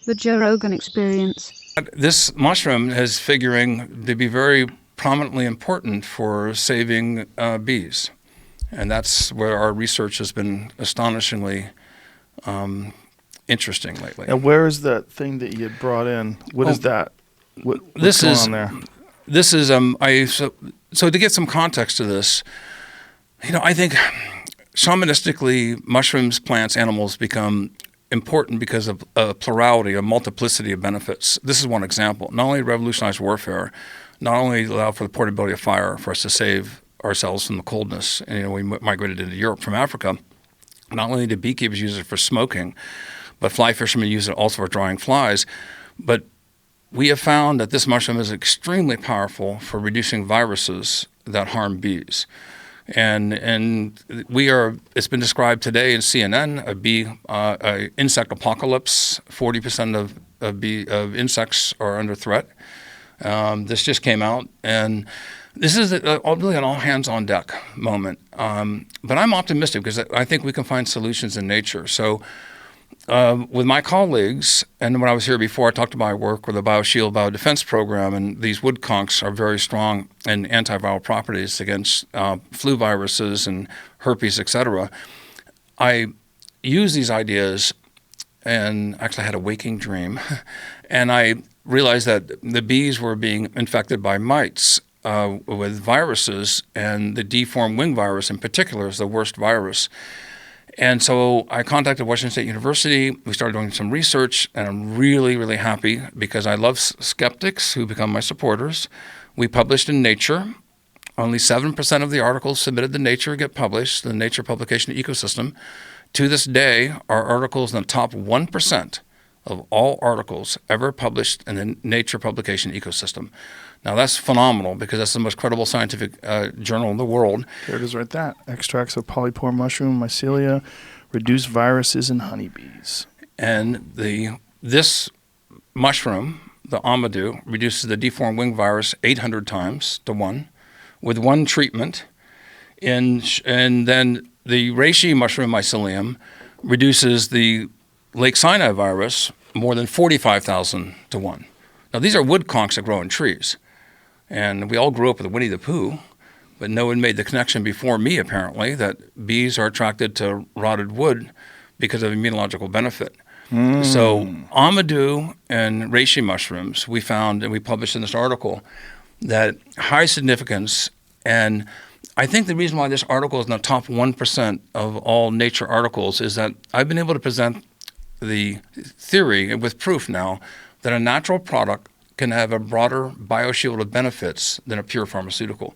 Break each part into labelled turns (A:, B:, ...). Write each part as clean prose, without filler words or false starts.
A: The Joe Rogan Experience.
B: This mushroom is figuring to be very prominently important for saving bees. And that's where our research has been astonishingly interesting lately.
C: And where is that thing that you had brought in? What is that? What's going on there?
B: This is so to get some context to this, I think shamanistically mushrooms, plants, animals become important because of a plurality, a multiplicity of benefits. This is one example. Not only revolutionized warfare, not only allow for the portability of fire for us to save ourselves from the coldness. And, we migrated into Europe from Africa. Not only did beekeepers use it for smoking, but fly fishermen use it also for drying flies. But we have found that this mushroom is extremely powerful for reducing viruses that harm bees. And it's been described today in CNN, a insect apocalypse. 40% of insects are under threat. This just came out, and this is really an all hands on deck moment. But I'm optimistic because I think we can find solutions in nature. So with my colleagues, and when I was here before, I talked about my work with the BioShield Biodefense Program, and these wood conchs are very strong in antiviral properties against flu viruses and herpes, etc. I use these ideas, and actually had a waking dream, and I realized that the bees were being infected by mites with viruses, and the deformed wing virus in particular is the worst virus. And so I contacted Washington State University. We started doing some research, and I'm really, really happy because I love skeptics who become my supporters. We published in Nature. Only 7% of the articles submitted to Nature get published, the Nature publication ecosystem. To this day, our articles in the top 1% of all articles ever published in the Nature publication ecosystem. Now that's phenomenal because that's the most credible scientific journal in the world.
C: There it is right there. Extracts of polypore mushroom mycelia reduce viruses in honeybees.
B: And this mushroom, the amadou, reduces the deformed wing virus 800 times to 1 with one treatment. And then the reishi mushroom mycelium reduces the Lake Sinai virus more than 45,000 to 1. Now these are wood conchs that grow in trees. And we all grew up with Winnie the Pooh, but no one made the connection before me, apparently, that bees are attracted to rotted wood because of immunological benefit. So amadou and reishi mushrooms, we found, and we published in this article, that high significance. And I think the reason why this article is in the top 1% of all Nature articles is that I've been able to present the theory, with proof now, that a natural product can have a broader bioshield of benefits than a pure pharmaceutical.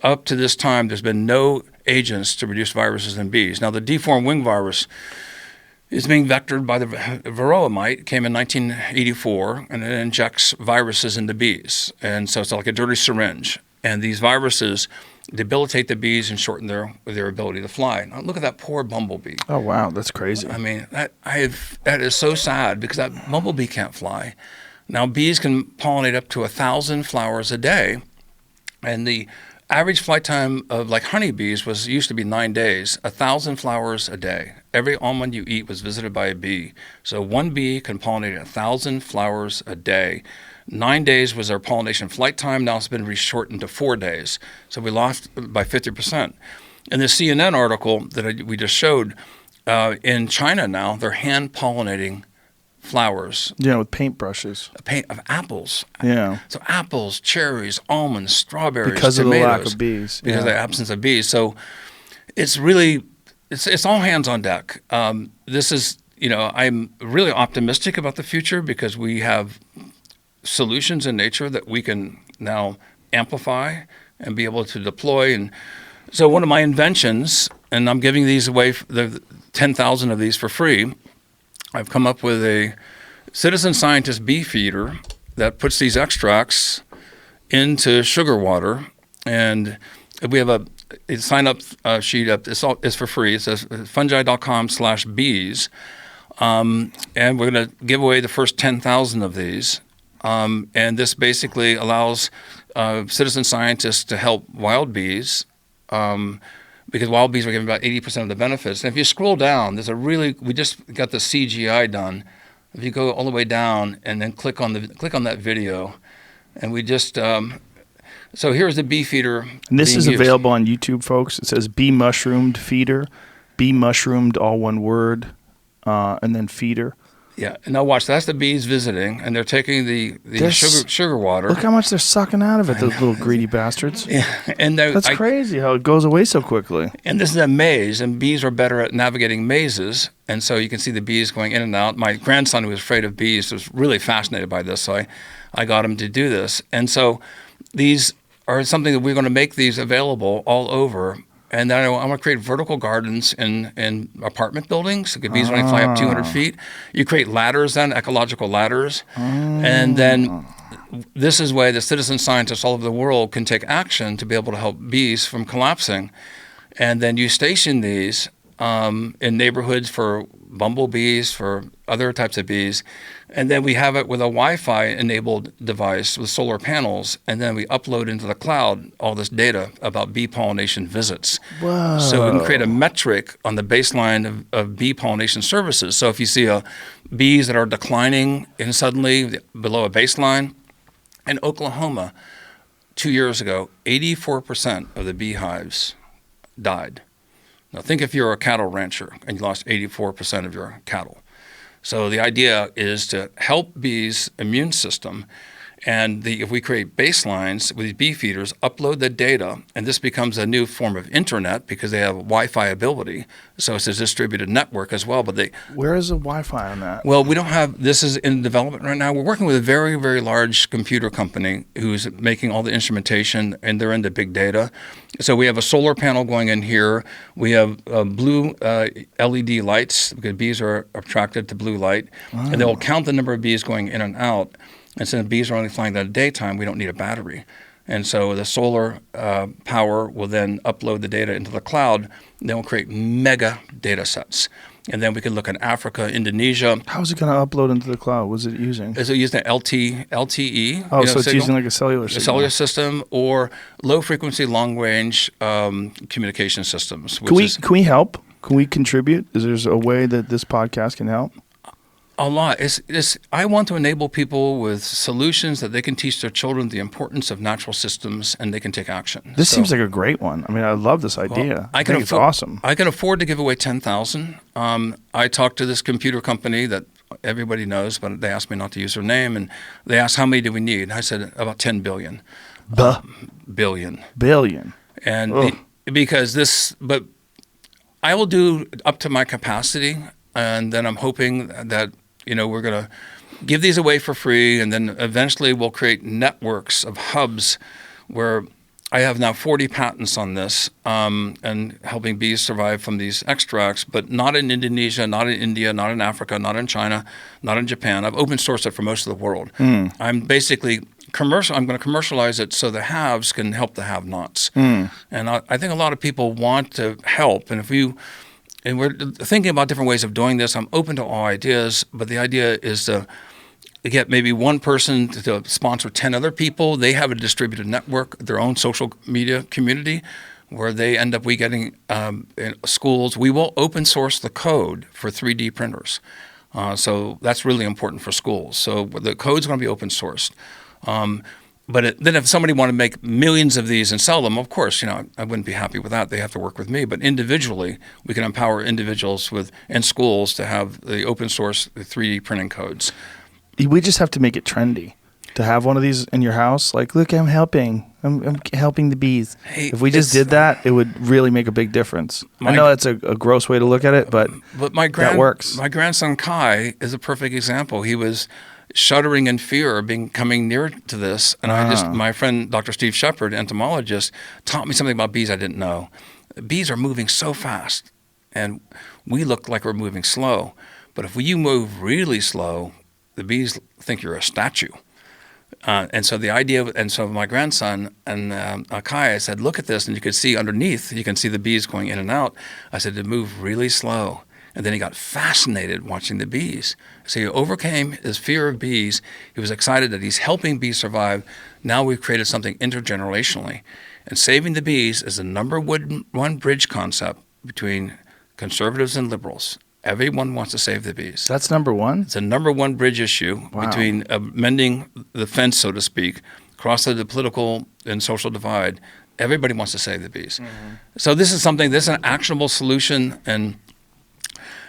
B: Up to this time, there's been no agents to reduce viruses in bees. Now, the deformed wing virus is being vectored by the varroa mite. It came in 1984, and it injects viruses into bees. And so it's like a dirty syringe. And these viruses debilitate the bees and shorten their ability to fly. Now, look at that poor bumblebee.
C: Oh, wow, that's crazy.
B: I mean, that is so sad because that bumblebee can't fly. Now, bees can pollinate up to 1,000 flowers a day, and the average flight time of honeybees used to be 9 days, 1,000 flowers a day. Every almond you eat was visited by a bee. So one bee can pollinate 1,000 flowers a day. 9 days was our pollination flight time. Now it's been reshortened to 4 days. So we lost by 50%. In the CNN article that we just showed, in China now, they're hand pollinating flowers.
C: Yeah, with paintbrushes.
B: Paint of apples.
C: Yeah.
B: So apples, cherries, almonds, strawberries,
C: because
B: tomatoes,
C: of the lack of bees.
B: Because of the absence of bees. So it's really, it's all hands on deck. This is, I'm really optimistic about the future because we have solutions in nature that we can now amplify and be able to deploy. And so one of my inventions, and I'm giving these away, the 10,000 of these for free, I've come up with a citizen scientist bee feeder that puts these extracts into sugar water, and we have a sign-up sheet up. It's for free. It says fungi.com/bees, and we're going to give away the first 10,000 of these. And this basically allows citizen scientists to help wild bees. Because wild bees are giving about 80% of the benefits. And if you scroll down, we just got the CGI done if you go all the way down and then click on that video, and we just so here's the bee feeder.
C: And this
B: being
C: is
B: used.
C: available on YouTube, folks. It says bee mushroomed feeder, bee mushroomed, all one word, and then feeder.
B: Yeah, and now watch. That's the bees visiting, and they're taking the sugar water.
C: Look how much they're sucking out of it, those little greedy bastards.
B: Yeah, and
C: That's crazy how it goes away so quickly.
B: And this is a maze, and bees are better at navigating mazes, and so you can see the bees going in and out. My grandson, who was afraid of bees, was really fascinated by this, so I got him to do this. And so these are something that we're going to make these available all over. And then I want to create vertical gardens in apartment buildings. The bees only fly up 200 feet. You create ladders then, ecological ladders. And then this is why the citizen scientists all over the world can take action to be able to help bees from collapsing. And then you station these in neighborhoods for bumblebees, for other types of bees. And then we have it with a Wi-Fi enabled device with solar panels, and then we upload into the cloud all this data about bee pollination visits.
C: Whoa.
B: So we can create a metric on the baseline of bee pollination services. So if you see bees that are declining and suddenly below a baseline, in Oklahoma 2 years ago, 84% of the beehives died. Now think if you're a cattle rancher and you lost 84% of your cattle. So the idea is to help bees' immune system, and if we create baselines with these bee feeders, upload the data, and this becomes a new form of internet because they have Wi-Fi ability. So it's a distributed network as well. But
C: where is the Wi-Fi on that?
B: Well, we don't have. This is in development right now. We're working with a very, very large computer company who's making all the instrumentation, and they're into big data. So we have a solar panel going in here. We have blue LED lights because bees are attracted to blue light, and they will count the number of bees going in and out. And since bees are only flying in the daytime, we don't need a battery. And so the solar power will then upload the data into the cloud. And then we'll create mega data sets. And then we can look at Africa, Indonesia.
C: How is it going to upload into the cloud? What's it using?
B: Is it using LTE?
C: Oh, so it's
B: signal?
C: using like a cellular
B: A
C: signal.
B: cellular system or low-frequency, long-range communication systems.
C: Can we help? Can we contribute? Is there a way that this podcast can help?
B: A lot. I want to enable people with solutions that they can teach their children the importance of natural systems, and they can take action.
C: This seems like a great one. I mean, I love this idea.
B: Well,
C: I think it's awesome.
B: I can afford to give away 10,000. I talked to this computer company that everybody knows, but they asked me not to use their name, and they asked how many do we need. I said about 10 billion. Billion. And but I will do up to my capacity, and then I'm hoping that we're going to give these away for free, and then eventually we'll create networks of hubs where I have now 40 patents on this and helping bees survive from these extracts, but not in Indonesia, not in India, not in Africa, not in China, not in Japan. I've open sourced it for most of the world. I'm basically I'm going to commercialize it so the haves can help the have-nots. And I think a lot of people want to help, and we're thinking about different ways of doing this. I'm open to all ideas, but the idea is to get maybe one person to sponsor 10 other people. They have a distributed network, their own social media community, where they end up getting in schools. We will open source the code for 3D printers. So that's really important for schools. So the code's going to be open sourced. But then if somebody wanted to make millions of these and sell them, of course, I wouldn't be happy with that. They have to work with me. But individually, we can empower individuals and schools to have the open source, the 3D printing codes.
C: We just have to make it trendy to have one of these in your house. Like, look, I'm helping. I'm helping the bees.
B: Hey,
C: if we just did that, it would really make a big difference. I know that's a gross way to look at it, but that works.
B: My grandson Kai is a perfect example. He was shuddering in fear of coming near to this. And my friend, Dr. Steve Shepard, entomologist, taught me something about bees I didn't know. Bees are moving so fast, and we look like we're moving slow. But if you move really slow, the bees think you're a statue. And so my grandson and Kai, I said, look at this, and you could see underneath, you can see the bees going in and out. I said, to move really slow. And then he got fascinated watching the bees. So he overcame his fear of bees. He was excited that he's helping bees survive. Now we've created something intergenerationally. And saving the bees is the number one bridge concept between conservatives and liberals. Everyone wants to save the bees.
C: That's number one?
B: It's a number one bridge issue between mending the fence, so to speak, across the political and social divide. Everybody wants to save the bees. Mm-hmm. So this is an actionable solution, and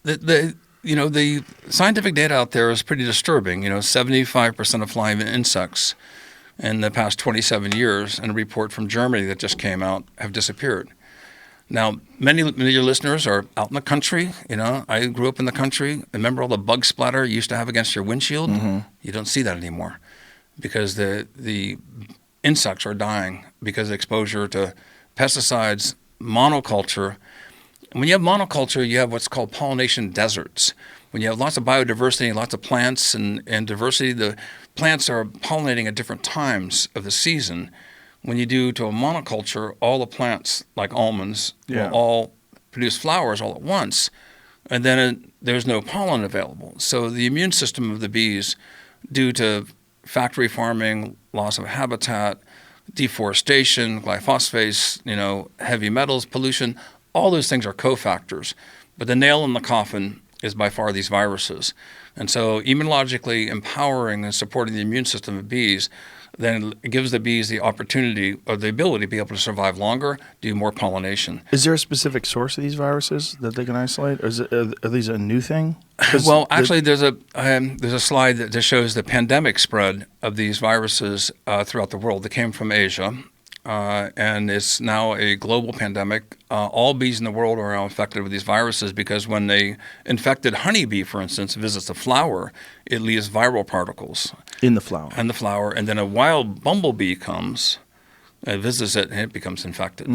B: the scientific data out there is pretty disturbing. 75% of flying insects in the past 27 years, in a report from Germany that just came out, have disappeared. Now, many of your listeners are out in the country. I grew up in the country. Remember all the bug splatter you used to have against your windshield? Mm-hmm. You don't see that anymore because the insects are dying because of exposure to pesticides, monoculture. And when you have monoculture, you have what's called pollination deserts. When you have lots of biodiversity, lots of plants and diversity, the plants are pollinating at different times of the season. When you do to a monoculture, all the plants, like almonds, will all produce flowers all at once, and then there's no pollen available. So the immune system of the bees, due to factory farming, loss of habitat, deforestation, glyphosates, heavy metals, pollution, all those things are cofactors. But the nail in the coffin is by far these viruses. And so immunologically empowering and supporting the immune system of bees then it gives the bees the opportunity or the ability to be able to survive longer, do more pollination.
C: Is there a specific source of these viruses that they can isolate? Or are these a new thing?
B: Well, actually, there's a slide that just shows the pandemic spread of these viruses throughout the world that came from Asia. And it's now a global pandemic. All bees in the world are now infected with these viruses because when the infected honeybee, for instance, visits the flower, it leaves viral particles.
C: In the flower.
B: And then a wild bumblebee comes, visits it, and it becomes infected.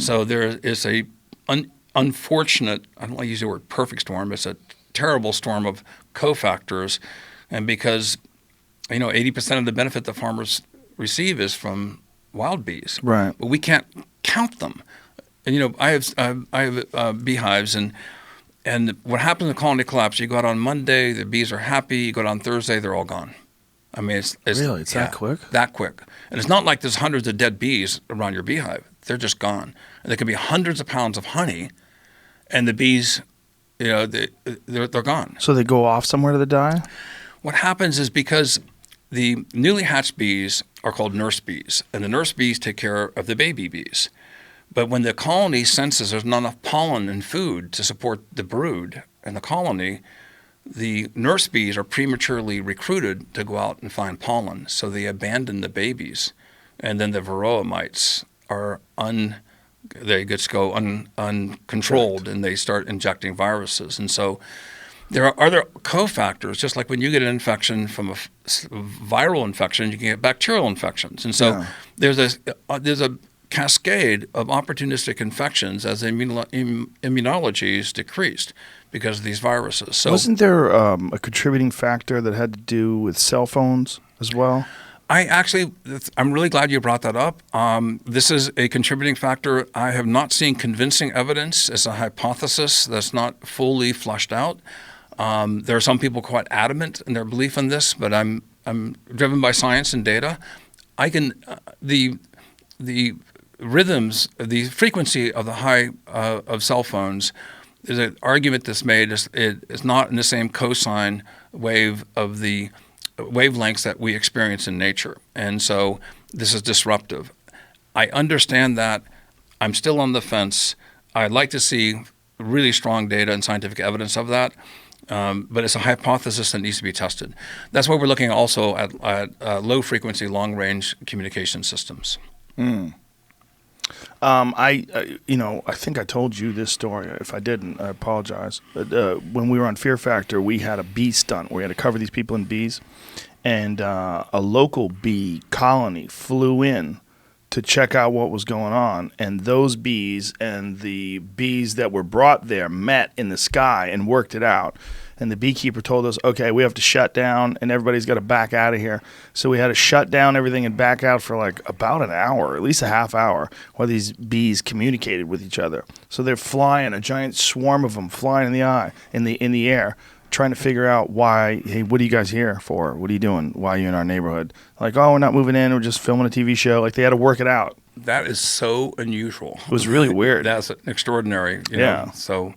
B: So there is a unfortunate, I don't want to use the word perfect storm, it's a terrible storm of cofactors. And because, 80% of the benefit the farmers receive is from wild bees,
C: right?
B: But we can't count them. And I have beehives, and what happens in the colony collapse? You go out on Monday, the bees are happy. You go out on Thursday, they're all gone. I mean, it's
C: really that quick.
B: That quick, and it's not like there's hundreds of dead bees around your beehive. They're just gone. And there could be hundreds of pounds of honey, and the bees, they're gone.
C: So they go off somewhere to die.
B: What happens is because the newly hatched bees are called nurse bees, and the nurse bees take care of the baby bees. But when the colony senses there's not enough pollen and food to support the brood and the colony, the nurse bees are prematurely recruited to go out and find pollen, so they abandon the babies. And then the varroa mites they just go uncontrolled, and they start injecting viruses. And so there are other cofactors, just like when you get an infection from a viral infection, you can get bacterial infections. And so there's a cascade of opportunistic infections as immunology is decreased because of these viruses. So
C: wasn't there a contributing factor that had to do with cell phones as well?
B: I'm really glad you brought that up. This is a contributing factor. I have not seen convincing evidence. It's a hypothesis that's not fully fleshed out. There are some people quite adamant in their belief in this, but I'm driven by science and data. The rhythms, the frequency of the high of cell phones, there's an argument that's made is not in the same cosine wave of the wavelengths that we experience in nature. And so this is disruptive. I understand that. I'm still on the fence. I'd like to see really strong data and scientific evidence of that. But it's a hypothesis that needs to be tested. That's why we're looking also at low-frequency, long-range communication systems.
C: I think I told you this story. If I didn't, I apologize. But, when we were on Fear Factor, we had a bee stunt where we had to cover these people in bees. And a local bee colony flew in to check out what was going on. And those bees and the bees that were brought there met in the sky and worked it out. And the beekeeper told us, okay, we have to shut down and everybody's got to back out of here. So we had to shut down everything and back out for like about an hour, at least a half hour, while these bees communicated with each other. So they're flying, a giant swarm of them flying in the air, trying to figure out why, hey, what are you guys here for? What are you doing? Why are you in our neighborhood? Like, oh, we're not moving in. We're just filming a TV show. Like, they had to work it out.
B: That is so unusual.
C: It was really weird.
B: That's extraordinary. You know? So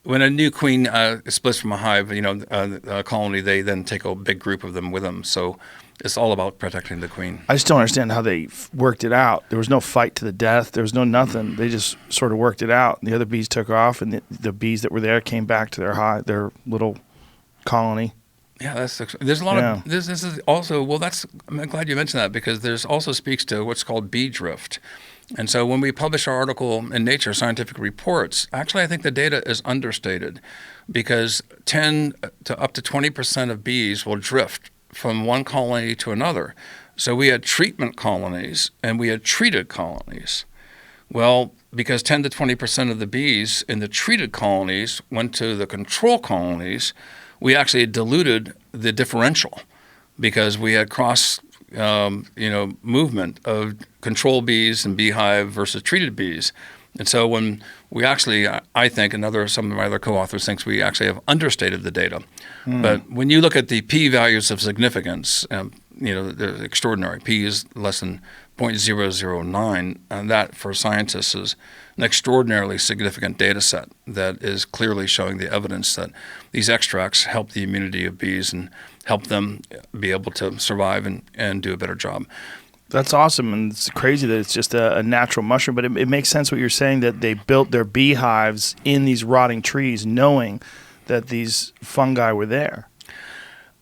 B: when a new queen splits from a hive, a colony, they then take a big group of them with them. So it's all about protecting the queen.
C: I just don't understand how they worked it out. There was no fight to the death. There was no nothing. They just sort of worked it out. The other bees took off, and the bees that were there came back to their little colony.
B: Yeah, there's a lot of this is also I'm glad you mentioned that, because there's also speaks to what's called bee drift. And so when we publish our article in Nature Scientific Reports, actually I think the data is understated, because 10 to up to 20% of bees will drift from one colony to another. So we had treatment colonies and we had treated colonies. Well, because 10 to 20% of the bees in the treated colonies went to the control colonies, we actually diluted the differential, because we had cross movement of control bees and beehive versus treated bees. And so when we actually, I think, some of my other co-authors thinks we actually have understated the data. But when you look at the p-values of significance, they're extraordinary. P is less than 0.009, and that for scientists is an extraordinarily significant data set that is clearly showing the evidence that these extracts help the immunity of bees and help them be able to survive and do a better job.
C: That's awesome, and it's crazy that it's just a natural mushroom, but it makes sense what you're saying, that they built their beehives in these rotting trees knowing that these fungi were there,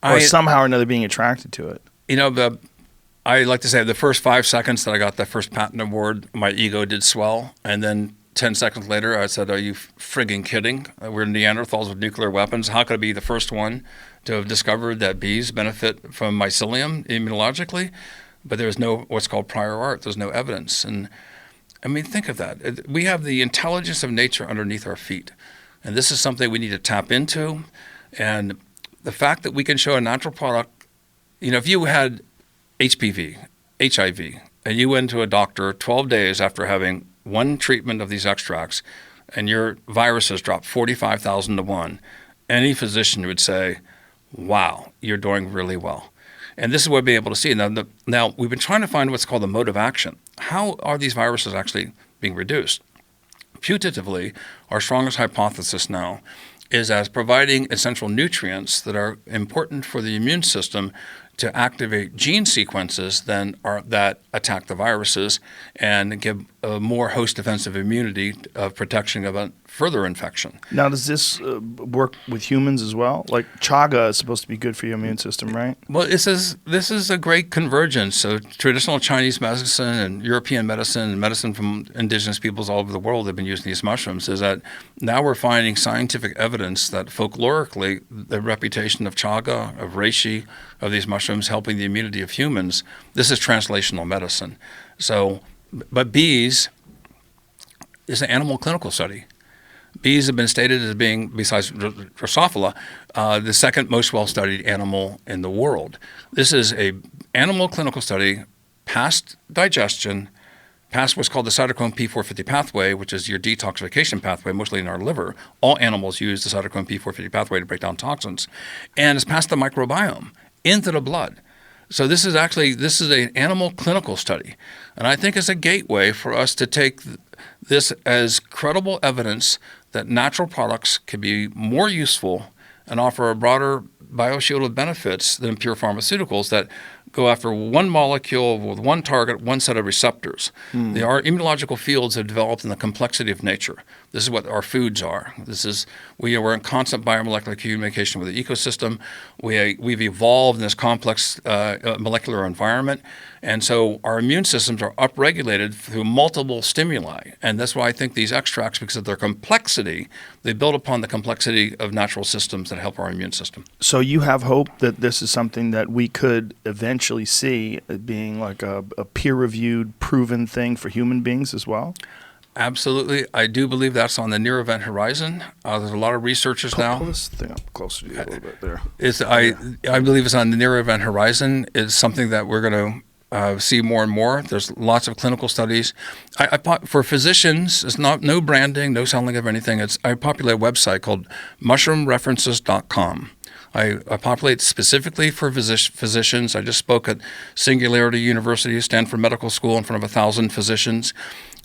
C: or somehow or another being attracted to it.
B: I like to say the first 5 seconds that I got that first patent award, my ego did swell, and then 10 seconds later I said, are you frigging kidding? We're Neanderthals with nuclear weapons. How could I be the first one to have discovered that bees benefit from mycelium immunologically? But there's no what's called prior art. There's no evidence. And I mean, think of that. We have the intelligence of nature underneath our feet. And this is something we need to tap into. And the fact that we can show a natural product, if you had HPV, HIV, and you went to a doctor 12 days after having one treatment of these extracts, and your viruses dropped 45,000 to 1, any physician would say, wow, you're doing really well. And this is what we'll be able to see. Now, we've been trying to find what's called the mode of action. How are these viruses actually being reduced? Putatively, our strongest hypothesis now is as providing essential nutrients that are important for the immune system to activate gene sequences that attack the viruses and give a more host defensive immunity of protection of a further infection.
C: Now, does this work with humans as well? Like chaga is supposed to be good for your immune system, right?
B: Well, this is a great convergence. So traditional Chinese medicine and European medicine and medicine from indigenous peoples all over the world have been using these mushrooms. Is that now we're finding scientific evidence that folklorically the reputation of chaga, of reishi, of these mushrooms helping the immunity of humans, this is translational medicine. So, but bees is an animal clinical study. Bees have been stated as being, besides Drosophila, the second most well-studied animal in the world. This is an animal clinical study past digestion, past what's called the cytochrome P450 pathway, which is your detoxification pathway, mostly in our liver. All animals use the cytochrome P450 pathway to break down toxins. And it's past the microbiome into the blood. So this is an animal clinical study. And I think it's a gateway for us to take this as credible evidence that natural products can be more useful and offer a broader bioshield of benefits than pure pharmaceuticals that go after one molecule with one target, one set of receptors. Our immunological fields have developed in the complexity of nature. This is what our foods are. We're in constant biomolecular communication with the ecosystem. We've evolved in this complex molecular environment. And so our immune systems are upregulated through multiple stimuli. And that's why I think these extracts, because of their complexity, they build upon the complexity of natural systems that help our immune system.
C: So you have hope that this is something that we could eventually see being like a peer-reviewed, proven thing for human beings as well?
B: Absolutely. I do believe that's on the near event horizon. There's a lot of researchers now.
C: Pull this thing up closer to you a little bit there.
B: I believe it's on the near event horizon. It's something that we're going to see more and more. There's lots of clinical studies. For physicians, it's no branding, no selling of anything. I populate a website called mushroomreferences.com. I populate specifically for physicians. I just spoke at Singularity University, Stanford Medical School, in front of 1,000 physicians.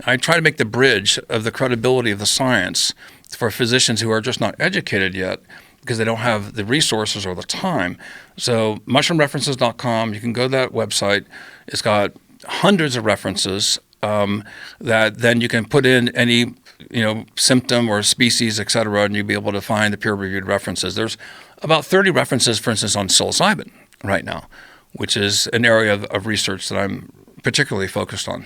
B: I try to make the bridge of the credibility of the science for physicians who are just not educated yet because they don't have the resources or the time. So mushroomreferences.com, you can go to that website. It's got hundreds of references that then you can put in any symptom or species, et cetera, and you'll be able to find the peer-reviewed references. There's about 30 references, for instance, on psilocybin right now, which is an area of research that I'm particularly focused on.